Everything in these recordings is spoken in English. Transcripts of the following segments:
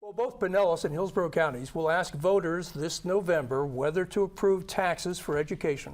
Well, both Pinellas and Hillsborough counties will ask voters this November whether to approve taxes for education.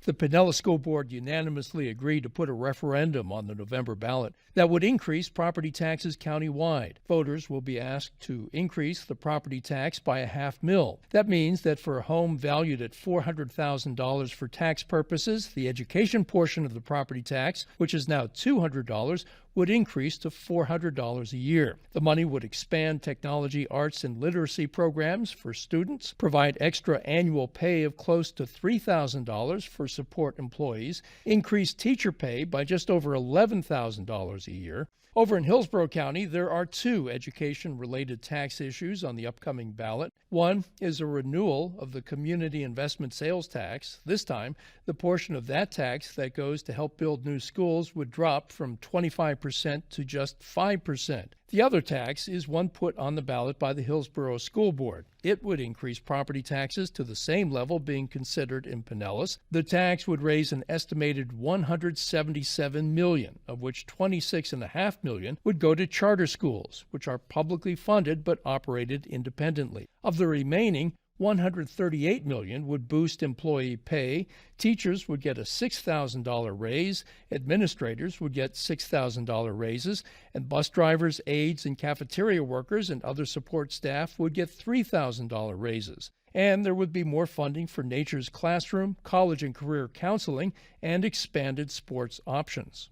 The Pinellas School Board unanimously agreed to put a referendum on the November ballot that would increase property taxes countywide. Voters will be asked to increase the property tax by $500,000. That means that for a home valued at $400,000 for tax purposes, the education portion of the property tax, which is now $200, would increase to $400 a year. The money would expand technology, arts, and literacy programs for students, provide extra annual pay of close to $3,000 for support employees, increase teacher pay by just over $11,000 a year. Over in Hillsborough County, there are two education-related tax issues on the upcoming ballot. One is a renewal of the community investment sales tax. This time, the portion of that tax that goes to help build new schools would drop from 25% to just 5%. The other tax is one put on the ballot by the Hillsborough School Board. It would increase property taxes to the same level being considered in Pinellas. The tax would raise an estimated $177 million, of which $26.5 million would go to charter schools, which are publicly funded but operated independently. Of the remaining, $138 million would boost employee pay, teachers would get a $6,000 raise, administrators would get $6,000 raises, and bus drivers, aides, and cafeteria workers and other support staff would get $3,000 raises. And there would be more funding for Nature's Classroom, college and career counseling, and expanded sports options.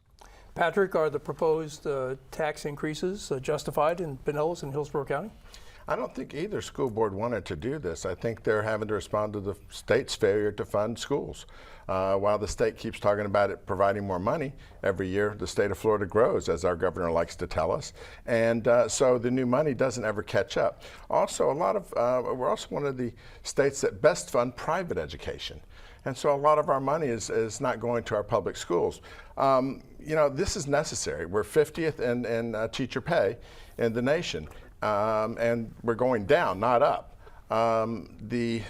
Patrick, are the proposed tax increases justified in Pinellas and Hillsborough County? I don't think either school board wanted to do this. I think they're having to respond to the state's failure to fund schools. While the state keeps talking about it providing more money, every year the state of Florida grows, as our governor likes to tell us. And so the new money doesn't ever catch up. Also, we're also one of the states that best fund private education. And so a lot of our money is not going to our public schools. This is necessary. We're 50th in teacher pay in the nation. And we're going down, not up. The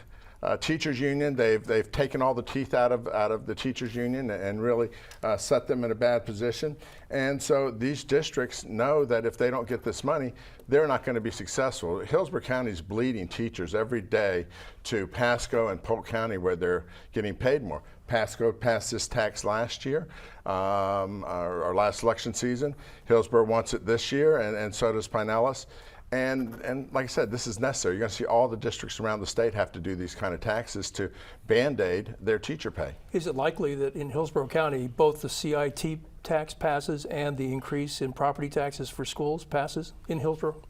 teachers union, they've taken all the teeth out of the teachers union and really set them in a bad position. And so these districts know that if they don't get this money, they're not going to be successful. Hillsborough County is bleeding teachers every day to Pasco and Polk County, where they're getting paid more. Pasco passed this tax last year, our last election season. Hillsborough wants it this year, and so does Pinellas. And like I said, this is necessary. You're going to see all the districts around the state have to do these kind of taxes to band-aid their teacher pay. Is it likely that in Hillsborough County, both the CIT tax passes and the increase in property taxes for schools passes in Hillsborough?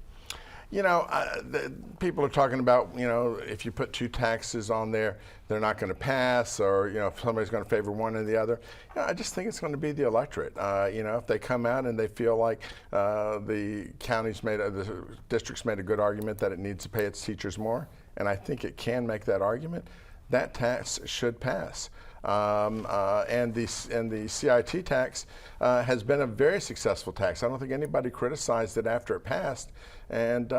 People are talking about, if you put two taxes on there, they're not going to pass, or, if somebody's going to favor one or the other. I just think it's going to be the electorate. If they come out and they feel like the district's made a good argument that it needs to pay its teachers more, and I think it can make that argument, that tax should pass. And the CIT tax has been a very successful tax. I don't think anybody criticized it after it passed, and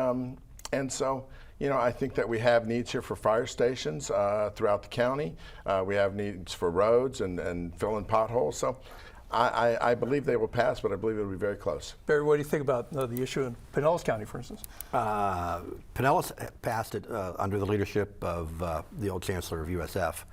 so I think that we have needs here for fire stations throughout the county. We have needs for roads and filling potholes. So I believe they will pass, but I believe it will be very close. Barry, what do you think about the issue in Pinellas County, for instance? Pinellas passed it under the leadership of the old chancellor of USF.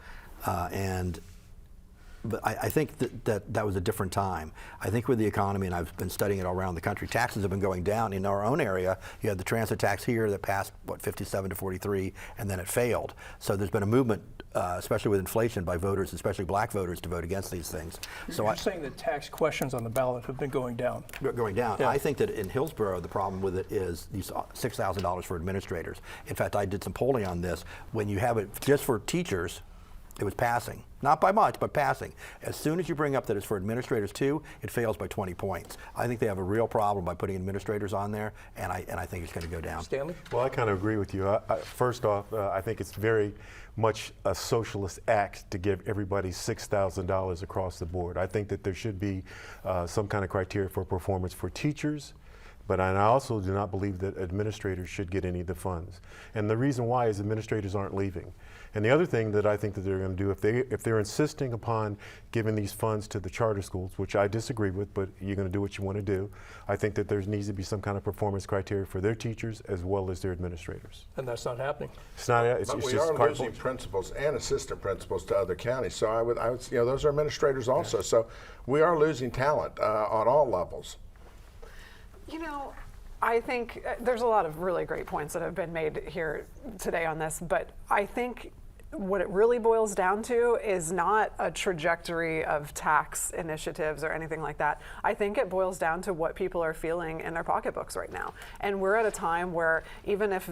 But I think that was a different time. I think with the economy, and I've been studying it all around the country, taxes have been going down. In our own area, you had the transit tax here that passed, 57 to 43, and then it failed. So there's been a movement, especially with inflation, by voters, especially black voters, to vote against these things. You're saying that tax questions on the ballot have been going down? Going down. Yeah. I think that in Hillsborough, the problem with it is these $6,000 for administrators. In fact, I did some polling on this. When you have it just for teachers, it was passing. Not by much, but passing. As soon as you bring up that it's for administrators too, it fails by 20 points. I think they have a real problem by putting administrators on there, and I think it's going to go down. Stanley? Well, I kind of agree with you. First off, I think it's very much a socialist act to give everybody $6,000 across the board. I think that there should be some kind of criteria for performance for teachers, But I also do not believe that administrators should get any of the funds. And the reason why is administrators aren't leaving. And the other thing that I think that they're going to do, if they're insisting upon giving these funds to the charter schools, which I disagree with, but you're going to do what you want to do, I think that there needs to be some kind of performance criteria for their teachers as well as their administrators. And that's not happening. It's not. It's But we just are carte losing blanche. principals and assistant principals to other counties. So I would, those are administrators also. So we are losing talent on all levels. You know, I think there's a lot of really great points that have been made here today on this, but I think what it really boils down to is not a trajectory of tax initiatives or anything like that. I think it boils down to what people are feeling in their pocketbooks right now. And we're at a time where even if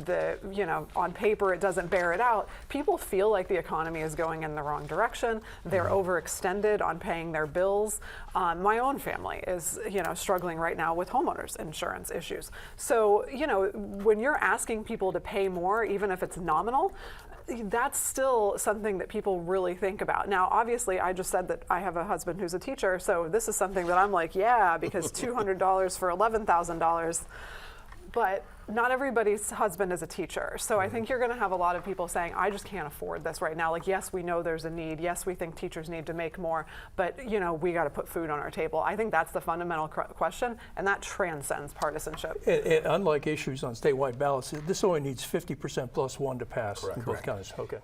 on paper it doesn't bear it out, people feel like the economy is going in the wrong direction. They're overextended on paying their bills. My own family is, struggling right now with homeowners insurance issues. So, when you're asking people to pay more, even if it's nominal, that's still something that people really think about. Now, obviously, I just said that I have a husband who's a teacher, so this is something that I'm like, yeah, because $200 for $11,000. But not everybody's husband is a teacher. So I think you're going to have a lot of people saying, I just can't afford this right now. Like, yes, we know there's a need. Yes, we think teachers need to make more. But, we got to put food on our table. I think that's the fundamental question, and that transcends partisanship. Unlike issues on statewide ballots, this only needs 50% plus one to pass in both counties. Okay.